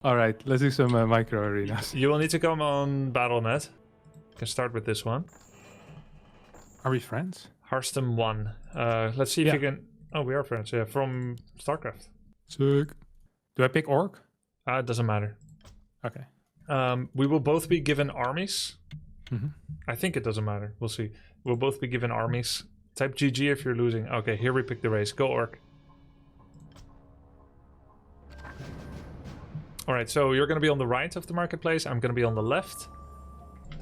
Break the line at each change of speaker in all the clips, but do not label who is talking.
All right, let's do some micro arenas.
You will need to come on BattleNet. Can start with this one.
Are we friends?
Harstem 1. Let's see if you can... Oh, we are friends. Yeah, from StarCraft.
Sick. Do I pick Orc?
It doesn't matter.
Okay.
We will both be given armies.
Mm-hmm.
I think it doesn't matter. We'll see. We'll both be given armies. Type GG if you're losing. Okay, here we pick the race. Go Orc. Alright, so you're going to be on the right of the marketplace. I'm going to be on the left.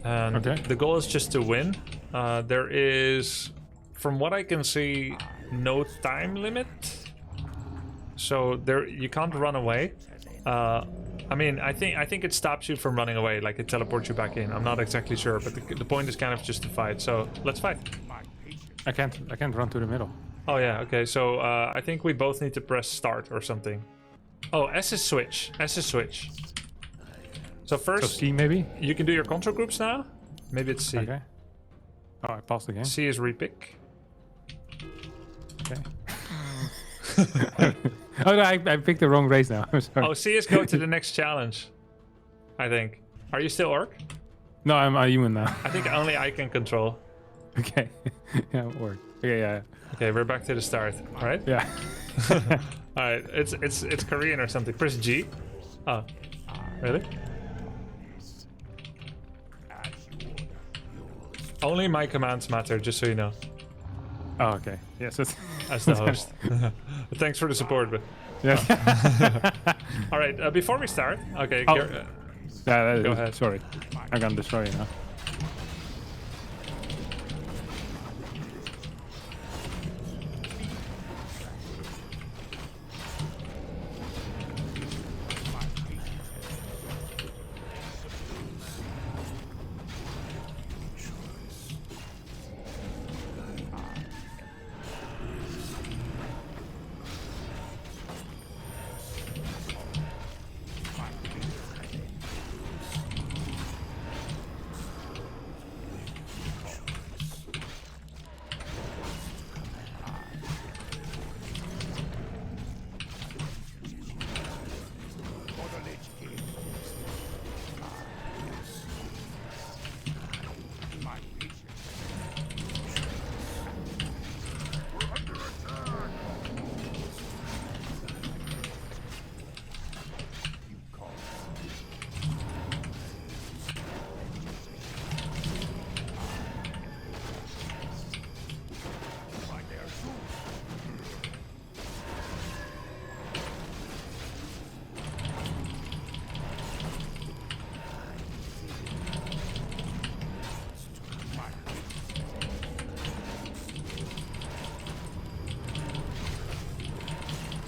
And the goal is just to win. There is, from what I can see, no time limit. So there you can't run away. I mean, I think it stops you from running away, like it teleports you back in. I'm not exactly sure, but the point is kind of just to fight. So let's fight.
I can't run to the middle.
Oh yeah, okay. So I think we both need to press start or something. Oh, S is switch. S is switch. So first,
C maybe?
You can do your control groups now. Maybe it's C.
Okay. Oh, I paused the game.
C is repick.
Okay. Oh no, I picked the wrong race now. I'm sorry.
Oh, C is go to the next challenge. I think. Are you still Orc?
No, I'm a human now.
I think only I can control.
Okay. Yeah, Orc. Okay, yeah.
Okay, we're back to the start. All right.
Yeah.
All right. It's Korean or something. Press G. Oh, really? Only my commands matter, just so you know.
Oh, okay. Yes, it's
as the host. Thanks for the support, but
yeah.
All right. Before we start, okay.
Oh.
Go ahead.
Sorry, I'm gonna destroy you now.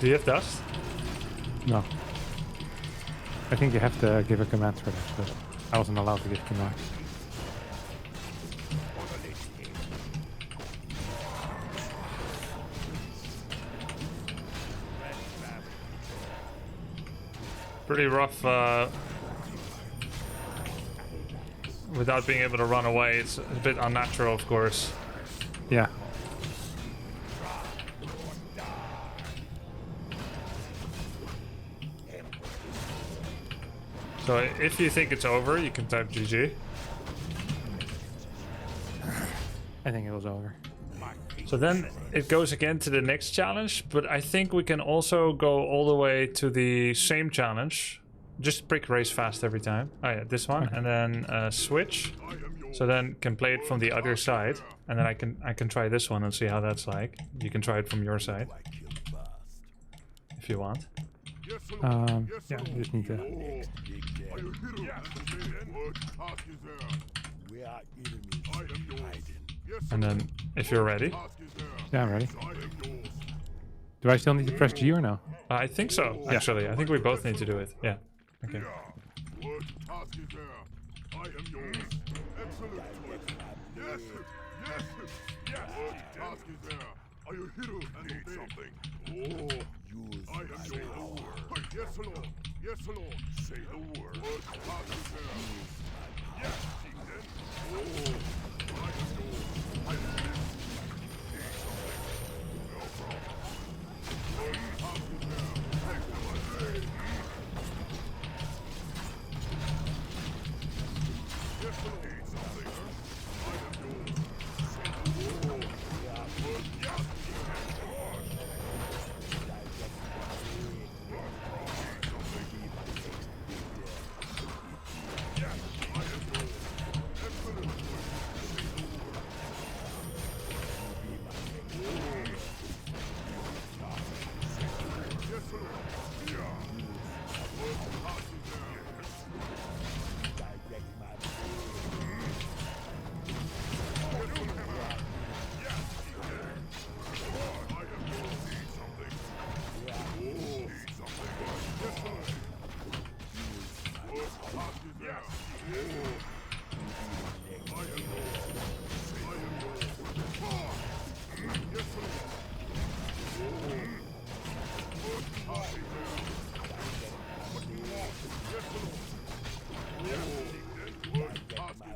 Do you have dust?
No. I think you have to give a command for that, but I wasn't allowed to give commands.
Pretty rough. Without being able to run away, it's a bit unnatural, of course.
Yeah.
So if you think it's over, you can type GG.
I think it was over.
So then it goes again to the next challenge, but I think we can also go all the way to the same challenge. Just pick race fast every time. Oh yeah, this one, and then switch. So then can play it from the other side, and then I can try this one and see how that's like. You can try it from your side if you want.
Yeah, you just need to.
And then if you're ready.
Yeah, I'm ready. Do I still need to press G or no?
I think so, actually. I think we both need to do it. Yeah. Okay.
Yes, Lord. Yes, Lord. Say the word. What task is there? Yes, chieftain. Oh, I am yours. I am yours. Say something. No problem. What task is there? Excellent.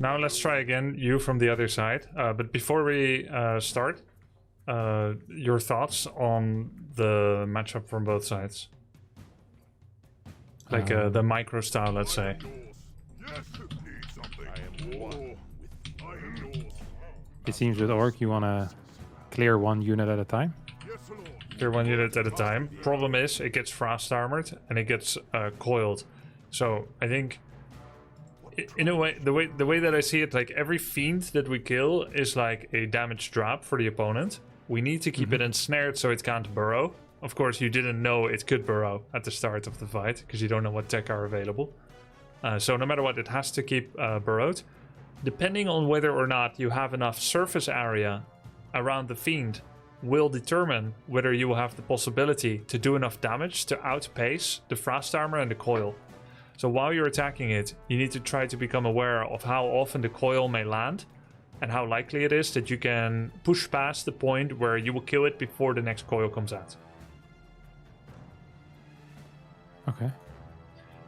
Now let's try again, you from the other side. But before we start, your thoughts on the matchup from both sides. Like the micro style, let's say.
It seems with Orc you want to clear one unit at a time.
Clear one unit at a time. Problem is, it gets frost armored and it gets coiled. So I think, in a way, the way that I see it, like every fiend that we kill is like a damage drop for the opponent. We need to keep it ensnared so it can't burrow. Of course, you didn't know it could burrow at the start of the fight because you don't know what tech are available. So no matter what, it has to keep burrowed. Depending on whether or not you have enough surface area around the fiend will determine whether you will have the possibility to do enough damage to outpace the frost armor and the coil. So while you're attacking it, you need to try to become aware of how often the coil may land and how likely it is that you can push past the point where you will kill it before the next coil comes out.
Okay.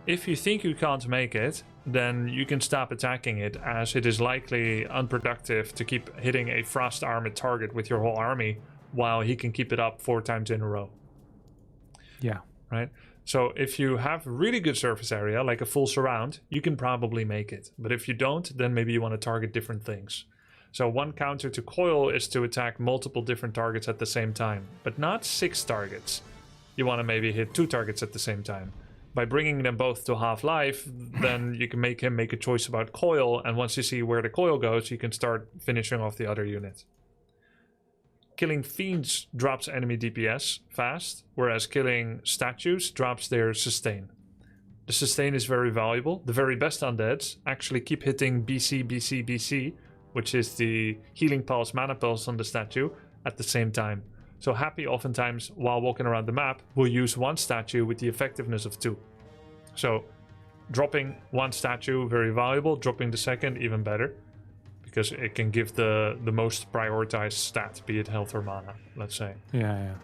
If you think you can't make it, then you can stop attacking it, as it is likely unproductive to keep hitting a frost armored target with your whole army while he can keep it up 4 times in a row.
Yeah.
Right? So if you have really good surface area, like a full surround, you can probably make it. But if you don't, then maybe you want to target different things. So one counter to coil is to attack multiple different targets at the same time, but not 6 targets. You want to maybe hit 2 targets at the same time. By bringing them both to half-life, then you can make him make a choice about coil, and once you see where the coil goes, you can start finishing off the other unit. Killing fiends drops enemy DPS fast, whereas killing statues drops their sustain. The sustain is very valuable. The very best undeads actually keep hitting BC, which is the healing pulse, mana pulse on the statue, at the same time. So Happy oftentimes, while walking around the map, will use one statue with the effectiveness of 2. So dropping one statue, very valuable. Dropping the second, even better. Because it can give the most prioritized stat, be it health or mana, let's say.
Yeah.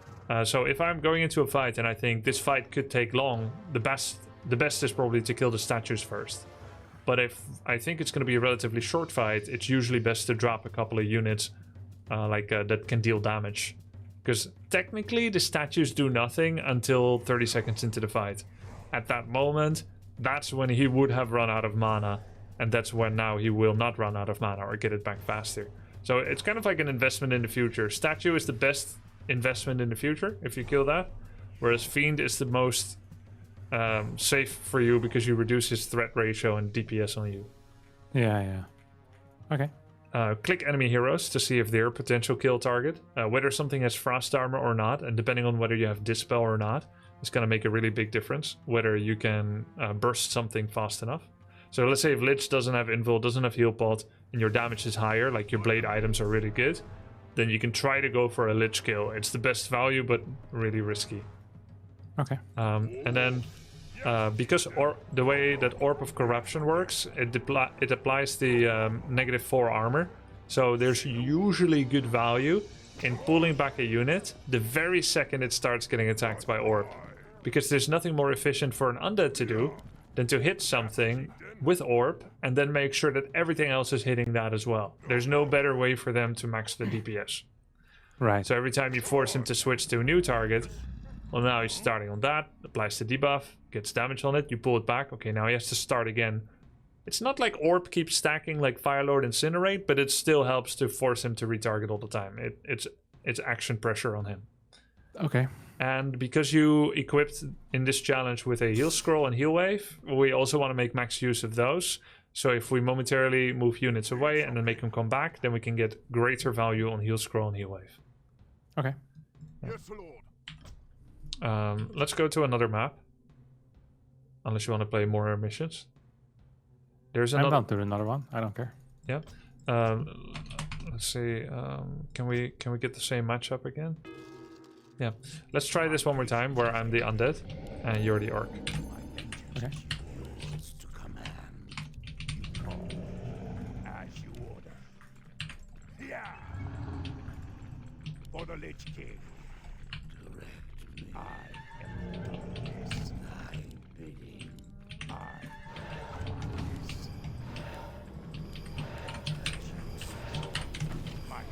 So if I'm going into a fight and I think this fight could take long, the best is probably to kill the statues first. But if I think it's going to be a relatively short fight, it's usually best to drop a couple of units that can deal damage. Because technically the statues do nothing until 30 seconds into the fight. At that moment, that's when he would have run out of mana. And that's when now he will not run out of mana or get it back faster. So it's kind of like an investment in the future. Statue is the best investment in the future if you kill that. Whereas Fiend is the most safe for you because you reduce his threat ratio and DPS on you.
Yeah. Okay.
Click enemy heroes to see if they're a potential kill target. Whether something has frost armor or not, and depending on whether you have dispel or not, it's going to make a really big difference. Whether you can burst something fast enough. So let's say if Lich doesn't have invul, doesn't have heal pot, and your damage is higher, like your blade items are really good, then you can try to go for a Lich kill. It's the best value, but really risky.
Okay.
And then because the way that Orb of Corruption works, it applies the -4 armor. So there's usually good value in pulling back a unit the very second it starts getting attacked by Orb. Because there's nothing more efficient for an undead to do than to hit something with Orb and then make sure that everything else is hitting that as well. There's no better way for them to max the DPS.
Right.
So every time you force him to switch to a new target, well, now he's starting on that, applies the debuff, gets damage on it, you pull it back. Okay, now he has to start again. It's not like Orb keeps stacking like Firelord Incinerate, but it still helps to force him to retarget all the time. It's action pressure on him.
Okay.
And because you equipped in this challenge with a heal scroll and heal wave, we also want to make max use of those. So if we momentarily move units away and then make them come back, then we can get greater value on heal scroll and heal wave.
Okay.
Yes, Lord.
Let's go to another map. Unless you want to play more missions. There's another.
I'm down to another one. I don't care.
Yeah. Let's see. Can we get the same matchup again? Yeah. Let's try this one more time, where I'm the undead and you're the orc.
Okay.
Lich King. Direct me. I am this. Thy bidding. I am this. My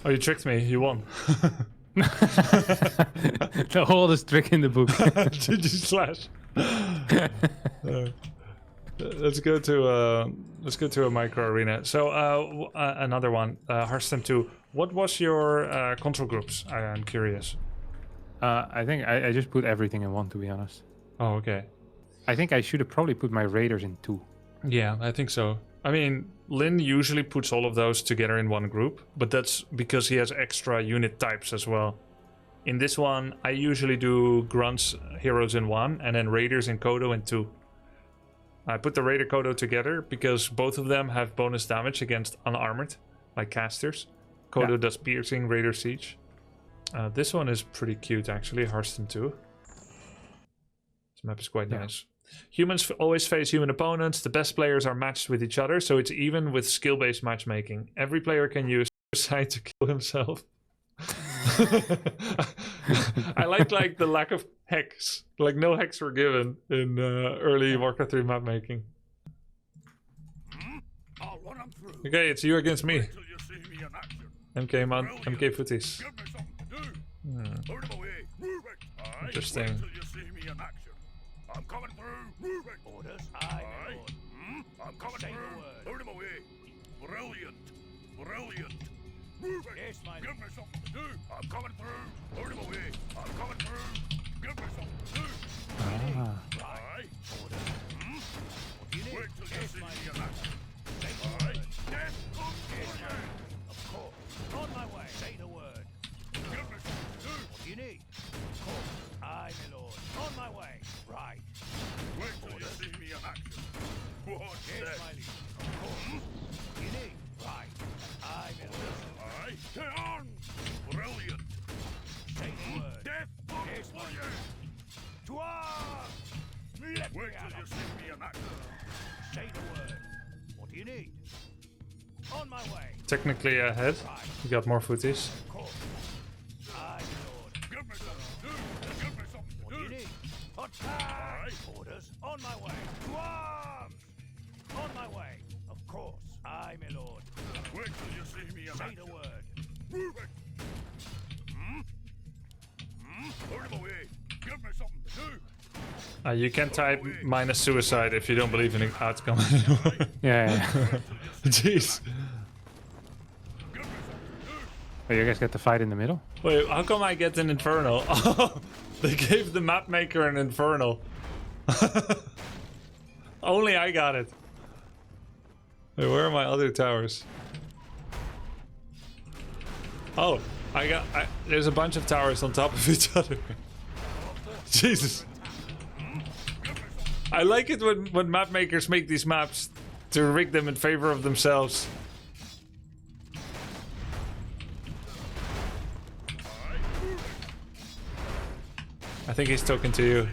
Oh, you tricked me. You won.
The oldest trick in the book.
GG slash. Let's go to a micro arena. So another one, Harstem 2. What was your control groups? I'm curious.
I think I just put everything in one, to be honest.
Oh, okay.
I think I should have probably put my raiders in 2.
Yeah, I think so. I mean, Lin usually puts all of those together in one group, but that's because he has extra unit types as well. In this one, I usually do grunts, heroes in 1, and then raiders and Kodo in 2. I put the raider Kodo together because both of them have bonus damage against unarmored, like casters. Kodo does piercing, raider siege. This one is pretty cute actually, Harstem 2. This map is quite nice. Humans always face human opponents. The best players are matched with each other, so it's even with skill-based matchmaking. Every player can use suicide to kill himself. I like the lack of hex. Like no hex were given in early Warcraft 3 map making.
I'll run 'em through.
Okay, it's you against me.
Till you see me in action.
MK man, MK footies.
Give me something to do. Out of the way. Move it. Aye.
Interesting.
Wait till you see me in action. I'm coming through. Move it. Orders. Aye. I'm coming through. Out of the way. Brilliant. Brilliant. Move it. Yes, mate. Give me something to do. I'm coming through. Out of the way. I'm coming through. Give me something to do. Aye. Orders. What do you need? Wait till you see me in action. Aye. Death comes for you. Of course. On my way. Say the word. Give me something to do. What do you need? Of course. Aye, my lord. On my way. Right. Wait till you see me in action. What's yes, my liege. Of course. What do you need? Right. Aye, my lord. Aye. Get on. Brilliant. Say the word. Death yes, for you. To arms. Wait till you see me in action. Say the word. What do you need? On my way.
Technically ahead. You got more footies.
Of course. Aye, my lord. Give me something to do. Give me something to do. What do you need? Attack! Orders. On my way. To arms! On my way. Of course. Aye, my lord. Wait till you see me in action. Say the word. Move it. Out of the way. Give me something to do.
You can type minus suicide if you don't believe in the outcome anymore.
Yeah.
Jeez.
Oh, you guys get the fight in the middle?
Wait, how come I get an infernal? Oh, they gave the map maker an infernal. Only I got it. Wait, where are my other towers? Oh, there's a bunch of towers on top of each other. Jesus. I like it when map makers make these maps to rig them in favor of themselves. I think he's talking to you.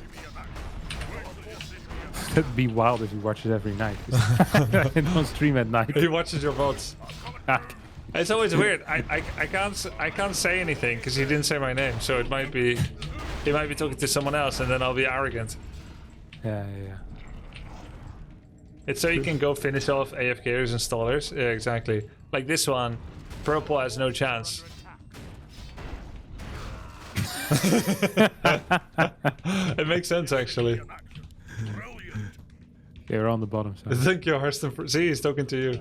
That'd be wild if you watch it every night. I don't stream at night.
He watches your votes. It's always weird. I can't say anything because he didn't say my name. So it might be he might be talking to someone else, and then I'll be arrogant.
Yeah.
It's so you can go finish off AFKers and stallers. Yeah, exactly. Like this one, purple has no chance. It makes sense actually.
Okay, we're on the bottom side.
Thank you, Harstem. See, he's talking to you.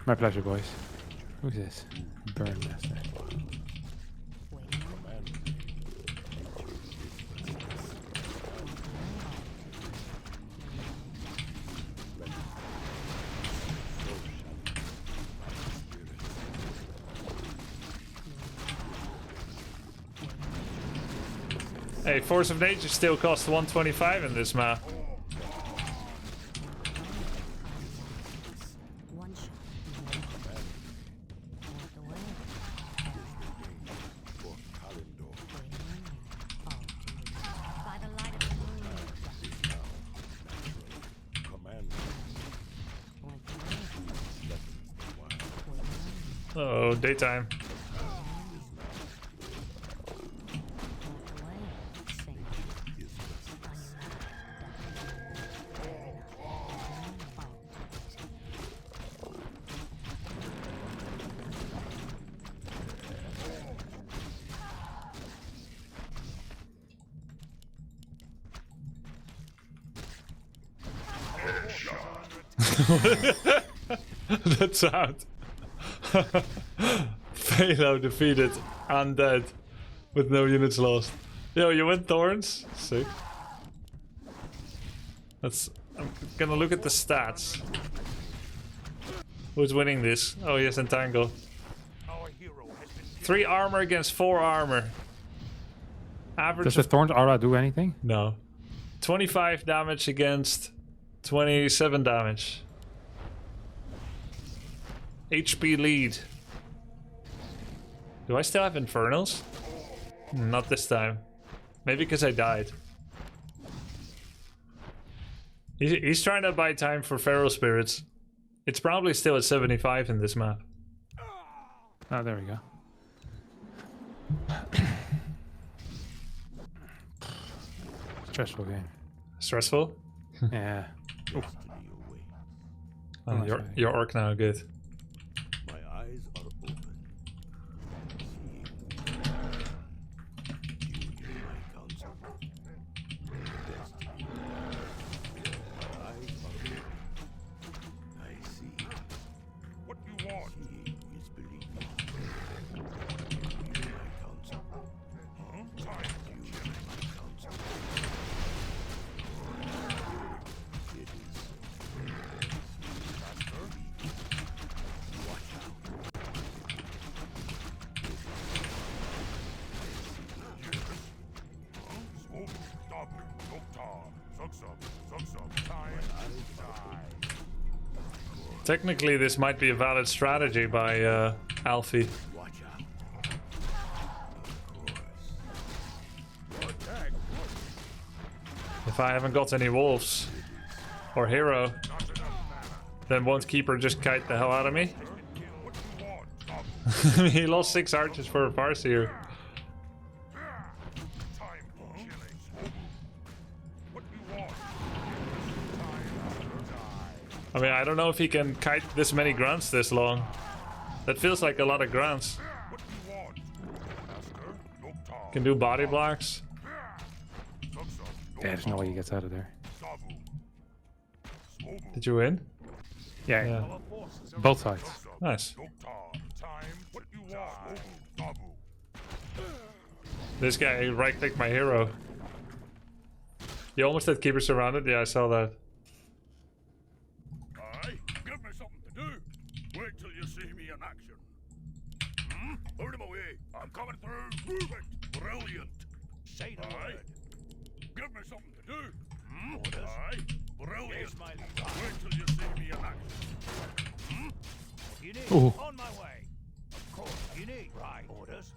My pleasure, boys. Who's this? Burn master.
Hey, Force of Nature still costs 125 in this map. Oh, daytime. That sound. Phalo defeated, undead, with no units lost. Yo, you went Thorns? Sick. I'm gonna look at the stats. Who's winning this? Oh, yes, Entangle. 3 armor against 4 armor. Average.
Does the Thorns aura do anything?
No. 25 damage against 27 damage. HP lead. Do I still have Infernals? Not this time. Maybe because I died. He's trying to buy time for Feral Spirits. It's probably still at 75 in this map.
Oh, there we go. Stressful game.
Stressful?
Yeah.
Oh, your orc now, good.
My eyes are open. Seeing my counsel. Destiny. My eyes are open. I see. What you want? Seeing is believing. My counsel. Time. My counsel. It is.
Technically, this might be a valid strategy by Alfie. If I haven't got any wolves or hero, then won't Keeper just kite the hell out of me? He lost 6 archers for a Farseer. I mean, I don't know if he can kite this many grunts this long. That feels like a lot of grunts. Can do body blocks.
Yeah, there's no way he gets out of there.
Did you win?
Yeah. Both sides.
Nice. This guy right-clicked my hero. You almost had Keeper surrounded? Yeah, I saw that.
Give me something to do. Wait till you see me in action. Put him away. I'm coming through. Move it. Brilliant. Say the word. Give me something to do. Orders. Brilliant. Yes, wait till you see me in action.
You need
Ooh.
on my way. Of course, you need right orders.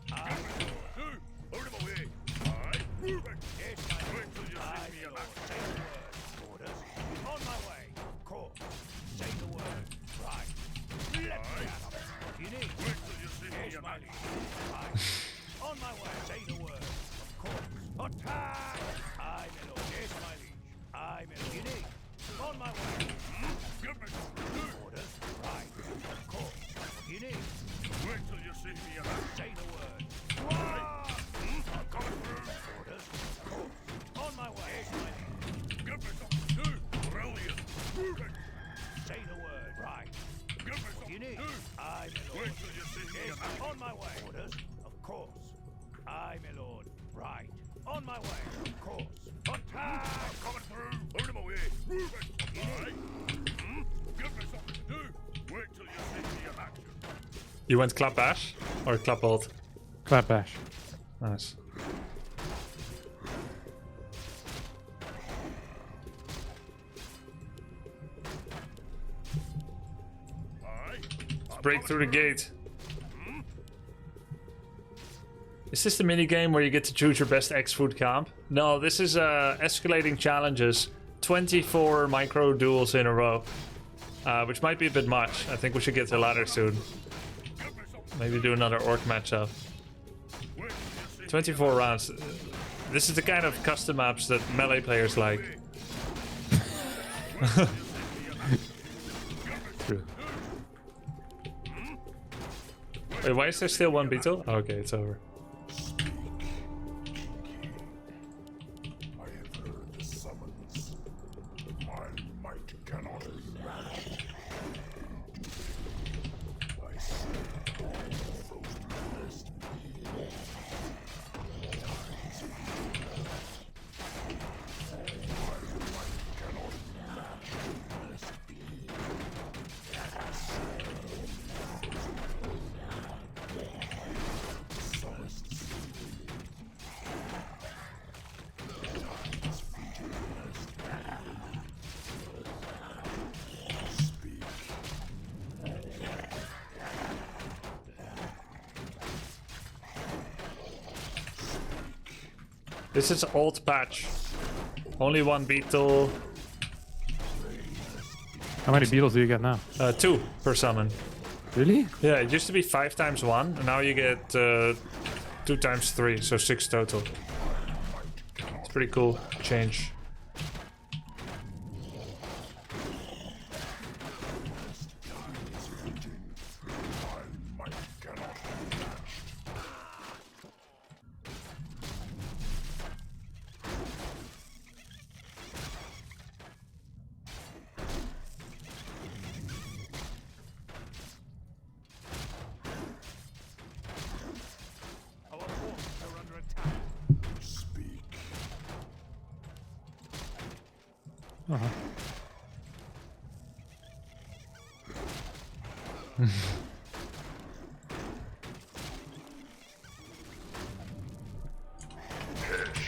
my liege. Right. On my way. Say the word. Of course. Attack! Aye, my lord. Yes, my liege. Aye, my lord. You need. On my way. Give me some orders. Right. Of course. You need. Wait till you see me. Say the word. Right. I'm coming through. Orders. Of course. On my way. Yes, my liege. Give me something to do. Brilliant. Moving. Say the word. Right. Give me something you need. Aye, my lord. Wait till you see me. Yes, on my way. Orders. Of course. Aye, my lord. Right. On my way. Of course. Attack! I'm coming through. Hold him away. Moving. Aye. Give me something to do. Wait till you see me in action.
You went clap bash or clap ult?
Clap bash.
Nice.
Aye.
Let's break through the gate. Is this the minigame where you get to choose your best X-Food camp? No, this is escalating challenges. 24 micro duels in a row. Which might be a bit much. I think we should get to ladder soon. Maybe do another orc matchup. 24 rounds. This is the kind of custom maps that melee players like. True. Wait, why is there still one beetle? Okay, it's over.
I have heard the summons. My might cannot match. I see frozen blessed.
This is old patch. Only one beetle.
How many beetles do you get now?
2 per summon.
Really?
Yeah, it used to be 5 times 1, and now you get 2 times 3, so 6 total. It's pretty cool change.
Our forces are under attack. Speak.
Uh-huh.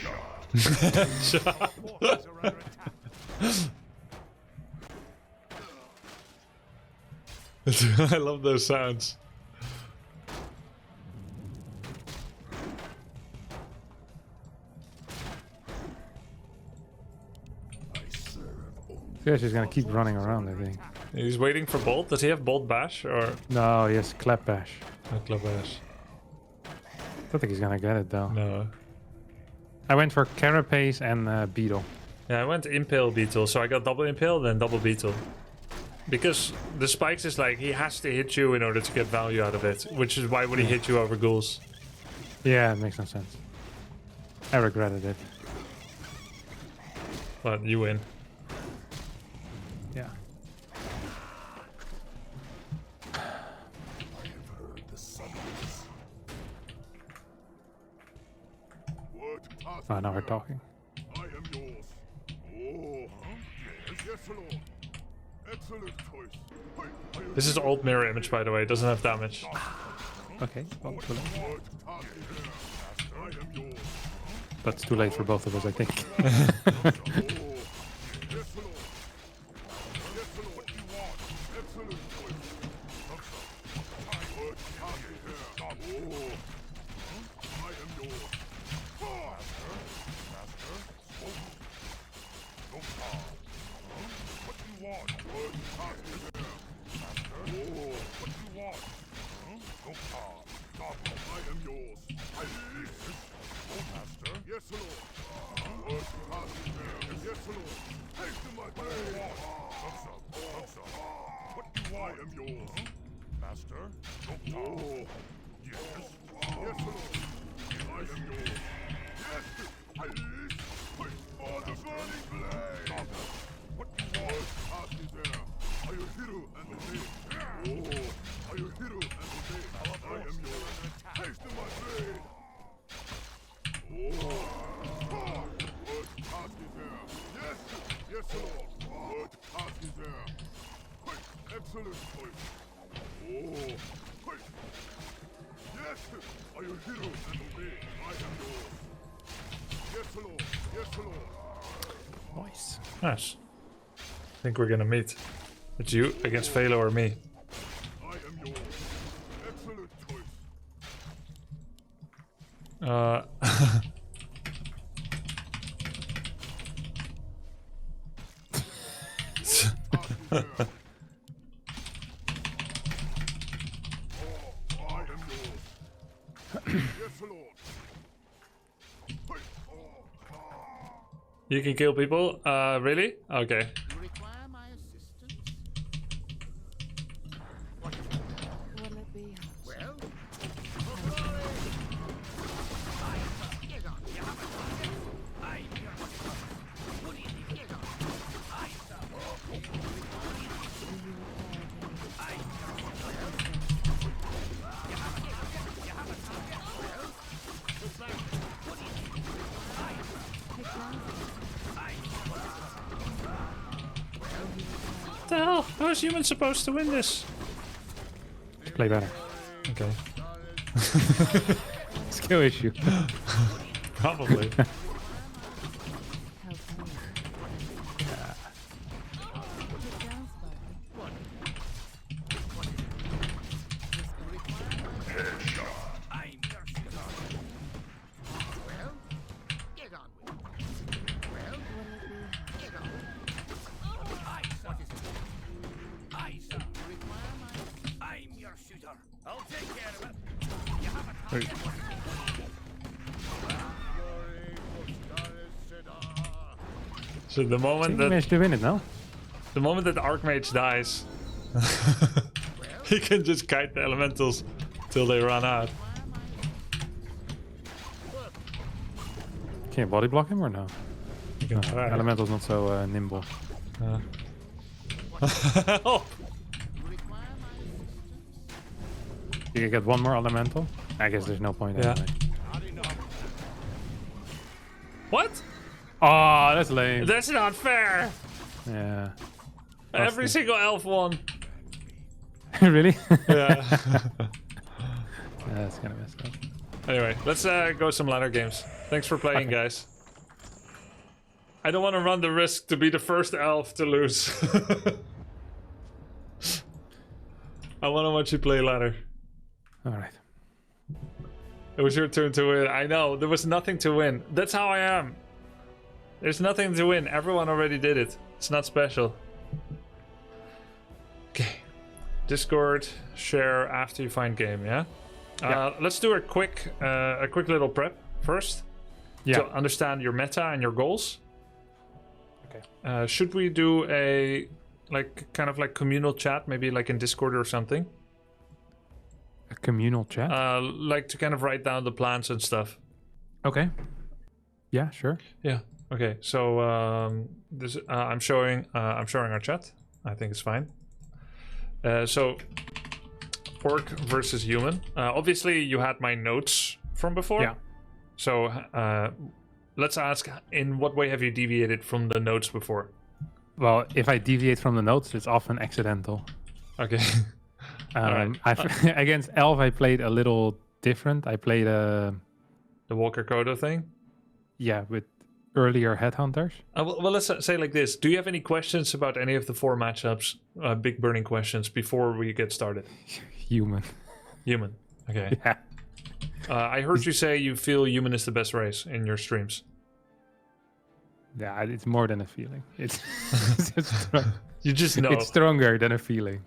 Our forces are under attack.
I love those sounds.
This guy's just gonna keep running around, I think.
He's waiting for Bolt. Does he have Bolt Bash or
No, yes, clap bash.
Club Bash?
Don't think he's gonna get it though.
No.
I went for Carapace and Beetle.
Yeah, I went Impale Beetle, so I got double Impale, then double Beetle. Because the spikes is like, he has to hit you in order to get value out of it. Which is why would he hit you over ghouls?
Yeah, it makes no sense. I regretted it.
But you win.
Yeah.
Word passed.
Oh, now we're talking.
I am yours. Oh, yes, Lord. Excellent choice.
This is old mirror image, by the way. It doesn't have damage.
Okay, well, too late.
Word passed. I am yours.
But it's too late for both of us, I think.
Oh, yes, Lord. Yes, Lord. What you want? Excellent choice. Word passed. Oh, I am yours. Master. No power. What you want? Word passed. Master. Oh, what you want? No power. Yes, Lord. Taste of my blade. Have some. What do I am yours? Master? Oh. Yes. Yes, Lord. I am yours. Yes. Please. Wait for the burning blade. What do you want? Ask me there. Are you hero and obey? Oh. Are you hero and obey? I am yours. Taste of my blade. Oh. What task is there? Yes. Yes, Lord. What task is there? Quick. Excellent choice. Oh. Quick. Yes. Are you hero and obey? I am yours. Yes, Lord. Yes, Lord.
Nice.
Nice. I think we're gonna meet. It's you against Velo or me.
I am yours. Excellent choice. Task is there. Oh, I am yours. Yes, Lord. Quick.
You can kill people? Really? Okay.
You require my assistance? Will it be well?
What the hell? How is human supposed to win this?
Just play better.
Okay.
Skill issue.
Probably. Wait. So the
I
moment
think you
that
managed to win it now.
the moment that Archmage dies, he can just kite the elementals till they run out.
Can you body block him or no?
You can try.
Elemental's not so nimble.
Oh,
You can get one more elemental. I guess there's no point
Yeah.
anyway.
what?
Oh, that's lame.
That's not fair.
Yeah.
Every single elf won.
Really?
Yeah.
That's kind of messed up.
Anyway, let's go some ladder games. Thanks for playing, guys. I don't want to run the risk to be the first elf to lose. I want to watch you play ladder.
All right.
It was your turn to win. I know, there was nothing to win. That's how I am. There's nothing to win. Everyone already did it. It's not special. Okay. Discord, share after you find game, yeah? Let's do a quick little prep first.
Yeah.
To understand your meta and your goals.
Okay.
Should we do a kind of like communal chat, maybe like in Discord or something?
A communal chat?
Like to kind of write down the plans and stuff.
Okay. Yeah, sure.
Yeah. Okay. So this I'm showing our chat. I think it's fine. So orc versus human. Obviously, you had my notes from before.
Yeah.
So let's ask: in what way have you deviated from the notes before?
Well, if I deviate from the notes, it's often accidental.
Okay.
Against Elf, I played a little different. I played
The Walker Kodo thing?
with earlier headhunters.
Well, let's say like this. Do you have any questions about any of the 4 matchups? Big burning questions before we get started?
Human.
Human. Okay.
Yeah.
I heard you say you feel human is the best race in your streams.
Yeah, it's more than a feeling. It's
You just know.
it's stronger than a feeling.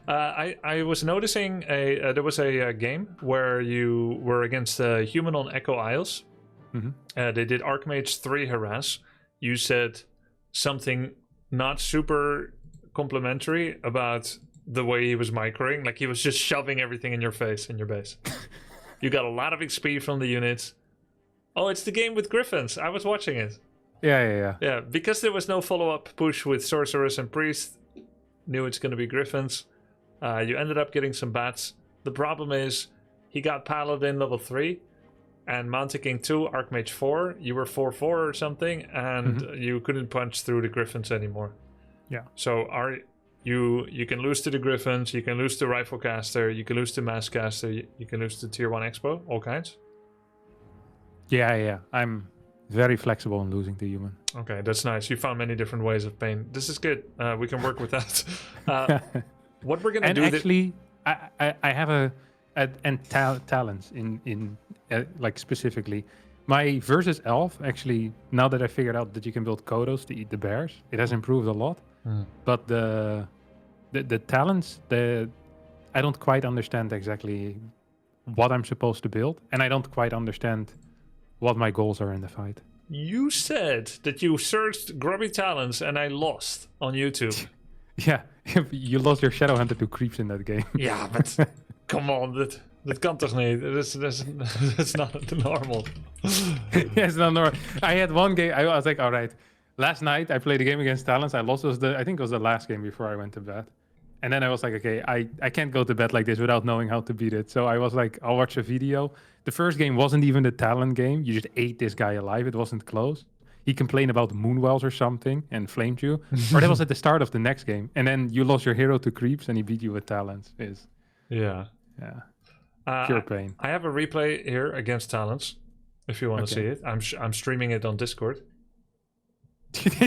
I was noticing there was a game where you were against a human on Echo Isles.
Mhm.
They did Archmage 3 harass, you said something not super complimentary about the way he was microing. Like, he was just shoving everything in your face, in your base. You got a lot of XP from the units. Oh, it's the game with Griffins. I was watching it.
Yeah.
Yeah, because there was no follow-up push with Sorceress and Priest, knew it's going to be Griffins. You ended up getting some bats. The problem is, he got Paladin level 3, and Mountain King 2, Archmage 4. You were 4-4 or something, and you couldn't punch through the Griffins anymore.
Yeah.
So you can lose to the Griffins, you can lose to Riflecaster, you can lose to Masscaster, you can lose to Tier 1 Expo, all kinds.
Yeah. I'm very flexible in losing to human.
Okay, that's nice. You found many different ways of pain. This is good. We can work with that. What we're gonna
And
do?
actually, I have talents in like specifically. My versus elf, actually, now that I figured out that you can build Kodos to eat the bears, it has improved a lot. But the talents, I don't quite understand exactly what I'm supposed to build, and I don't quite understand what my goals are in the fight.
You said that you searched Grubby talents, and I lost on YouTube.
Yeah, you lost your Shadow Hunter to creeps in that game.
Ja, but come on, dat kan toch niet? That's not normal.
Yes, not normal. I had one game. I was like, all right. Last night I played a game against talents. I lost. I think it was the last game before I went to bed. And then I was like, okay, I can't go to bed like this without knowing how to beat it. So I was like, I'll watch a video. The first game wasn't even the talent game. You just ate this guy alive. It wasn't close. He complained about moonwells or something and flamed you. Or that was at the start of the next game. And then you lost your hero to creeps and he beat you with talents.
Yeah.
Pure pain.
I have a replay here against talents, if you want to see it. I'm streaming it on Discord.
This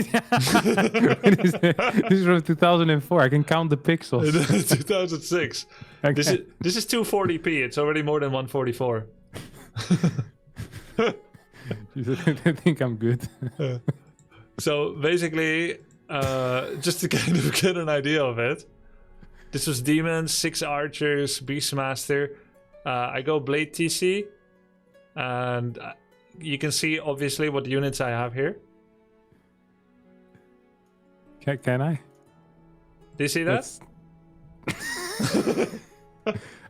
is from 2004. I can count the pixels.
2006. Okay. This is 240p. It's already more than 144.
I think I'm good.
So basically, just to kind of get an idea of it, this was demons, 6 archers, beastmaster. I go blade TC, and you can see obviously what units I have here.
Can I?
Do you see that?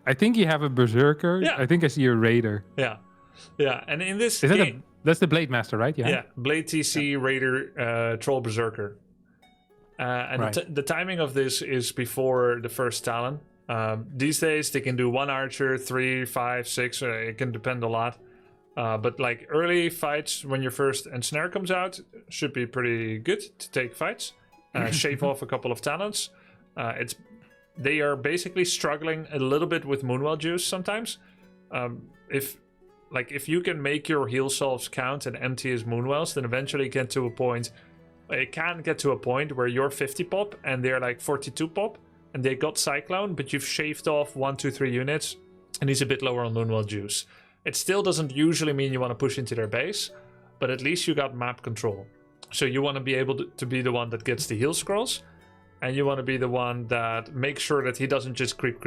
I think you have a berserker.
Yeah.
I think I see a raider.
Yeah. And in this
Is
game,
that's the blade master, right?
Yeah. Blade TC, raider, troll berserker. And
right.
the timing of this is before the first talent. These days they can do 1 archer, 3, 5, 6. It can depend a lot. But like early fights, when your first ensnare comes out, should be pretty good to take fights. Shave off a couple of talents. They are basically struggling a little bit with Moonwell juice sometimes. If you can make your heal solves count and empty his Moonwells, then eventually it can get to a point where you're 50 pop and they're like 42 pop, and they got Cyclone, but you've shaved off 1, 2, 3 units, and he's a bit lower on Moonwell juice. It still doesn't usually mean you want to push into their base, but at least you got map control. So you want to be able to be the one that gets the heal scrolls, and you want to be the one that makes sure that he doesn't just creep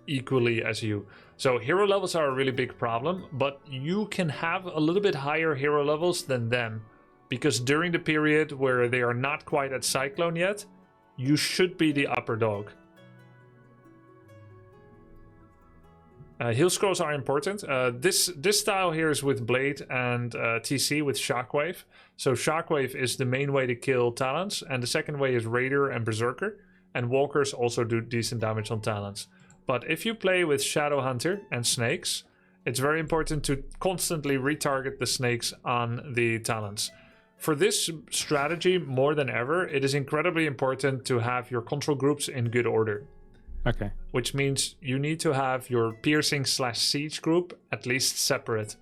equally as you. So hero levels are a really big problem, but you can have a little bit higher hero levels than them, because during the period where they are not quite at Cyclone yet, you should be the upper dog. Heal scrolls are important. This style here is with Blade and TC with Shockwave. So Shockwave is the main way to kill talents, and the second way is Raider and Berserker. And Walkers also do decent damage on talents. But if you play with Shadow Hunter and Snakes, it's very important to constantly retarget the snakes on the talents. For this strategy, more than ever, it is incredibly important to have your control groups in good order.
Okay.
Which means you need to have your piercing/siege group at least separate.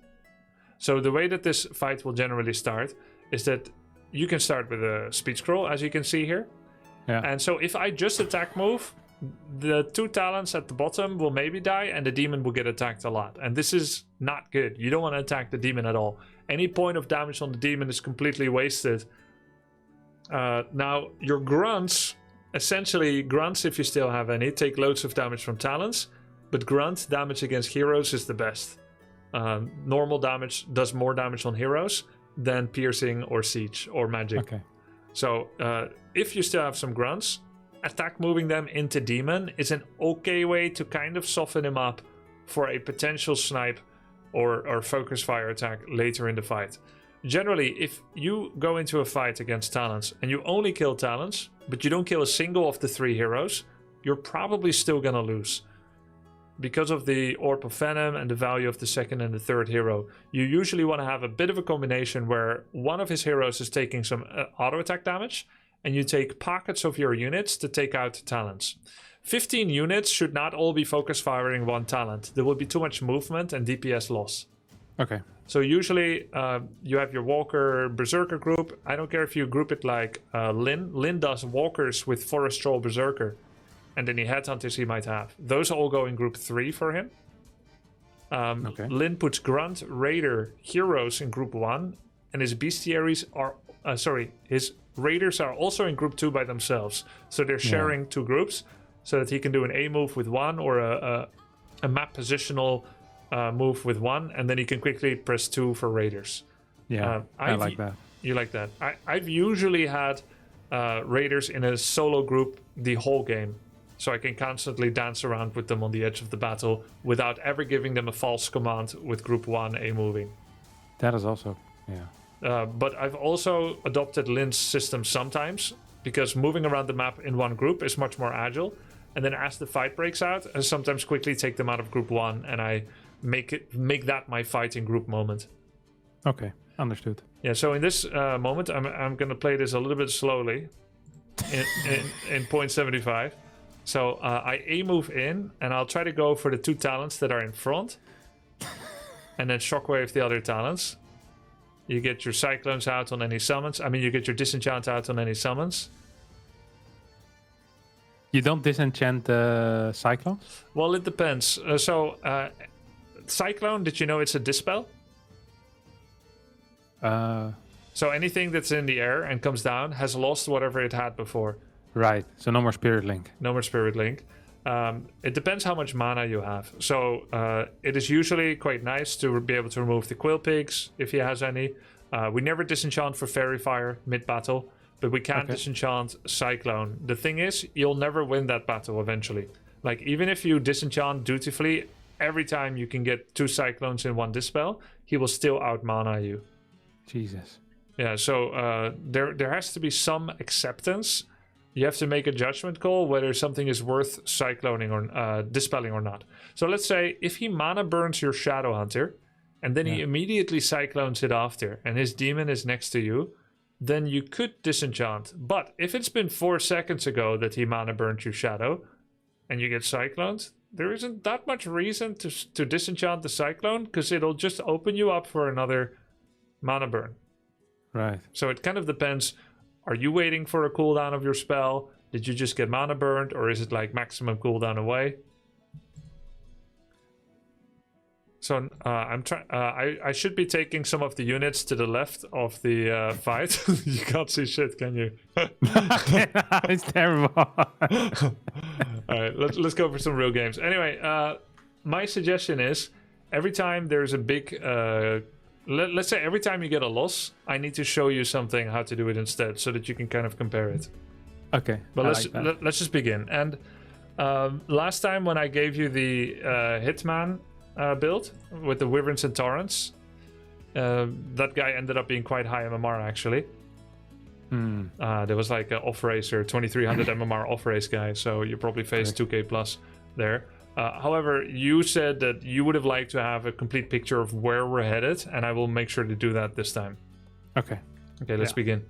So the way that this fight will generally start is that you can start with a speed scroll, as you can see here.
Yeah.
And so if I just attack move, the 2 talents at the bottom will maybe die and the demon will get attacked a lot. And this is not good. You don't want to attack the demon at all. Any point of damage on the demon is completely wasted. Now, your grunts... Essentially, grunts, if you still have any, take loads of damage from talents, but grunt damage against heroes is the best. Normal damage does more damage on heroes, than piercing or siege or magic.
Okay.
So if you still have some grunts, attack moving them into demon is an okay way to kind of soften him up for a potential snipe or focus fire attack later in the fight. Generally, if you go into a fight against Talons and you only kill Talons, but you don't kill a single of the 3 heroes, you're probably still gonna lose. Because of the Orb of Venom and the value of the 2nd and the 3rd hero, you usually want to have a bit of a combination where one of his heroes is taking some auto attack damage, and you take pockets of your units to take out Talons. 15 units should not all be focus firing one talent. There will be too much movement and DPS loss.
Okay.
So usually you have your Walker Berserker group. I don't care if you group it like Lin. Lin does Walkers with Forest Troll Berserker. And any headhunters he might have. Those all go in group 3 for him.
Okay.
Lin puts Grunt, Raider, Heroes in group 1. And his Bestiaries are... his Raiders are also in group 2 by themselves. So they're sharing 2 groups. So that he can do an A move with 1 or a map positional move with 1. And then he can quickly press 2 for Raiders.
Yeah, I like that.
You like that. I've usually had Raiders in a solo group the whole game. So I can constantly dance around with them on the edge of the battle without ever giving them a false command with group 1 A moving.
That is also, yeah.
But I've also adopted Lin's system sometimes because moving around the map in one group is much more agile. And then as the fight breaks out, I sometimes quickly take them out of group 1 and I make that my fighting group moment.
Okay, understood.
Yeah, so in this moment, I'm going to play this a little bit slowly in 0.75. So I A move in, and I'll try to go for the 2 talents that are in front. And then shockwave the other talents. You get your Cyclones out on any summons. I mean, you get your Disenchant out on any summons.
You don't disenchant Cyclone?
Well, it depends. Cyclone, did you know it's a dispel? So anything that's in the air and comes down has lost whatever it had before.
Right, so no more Spirit Link.
No more Spirit Link. It depends how much mana you have. So it is usually quite nice to be able to remove the Quill Pigs if he has any. We never disenchant for Fairy Fire mid-battle, but we can disenchant Cyclone. The thing is, you'll never win that battle eventually. Like, even if you disenchant dutifully, every time you can get 2 Cyclones in one dispel, he will still out-mana you.
Jesus.
Yeah, so there has to be some acceptance. You have to make a judgment call whether something is worth cycloning or dispelling or not. So let's say if he mana burns your Shadow Hunter, and then he immediately cyclones it after, and his demon is next to you, then you could disenchant. But if it's been 4 seconds ago that he mana burnt your Shadow, and you get cycloned, there isn't that much reason to disenchant the Cyclone, because it'll just open you up for another mana burn.
Right.
So it kind of depends. Are you waiting for a cooldown of your spell? Did you just get mana burned, or is it like maximum cooldown away? So I should be taking some of the units to the left of the fight. You can't see shit, can you?
It's terrible.
All right, let's go for some real games. Anyway, my suggestion is every time there's a big... let's say every time you get a loss, I need to show you something how to do it instead, so that you can kind of compare it.
Okay.
But let's just begin. And last time when I gave you the Hitman build with the Wyverns and Torrents, that guy ended up being quite high MMR actually. There was like an off-racer, 2300 MMR off-race guy, so you probably faced 2k plus there. However, you said that you would have liked to have a complete picture of where we're headed, and I will make sure to do that this time.
Okay.
Okay, let's begin.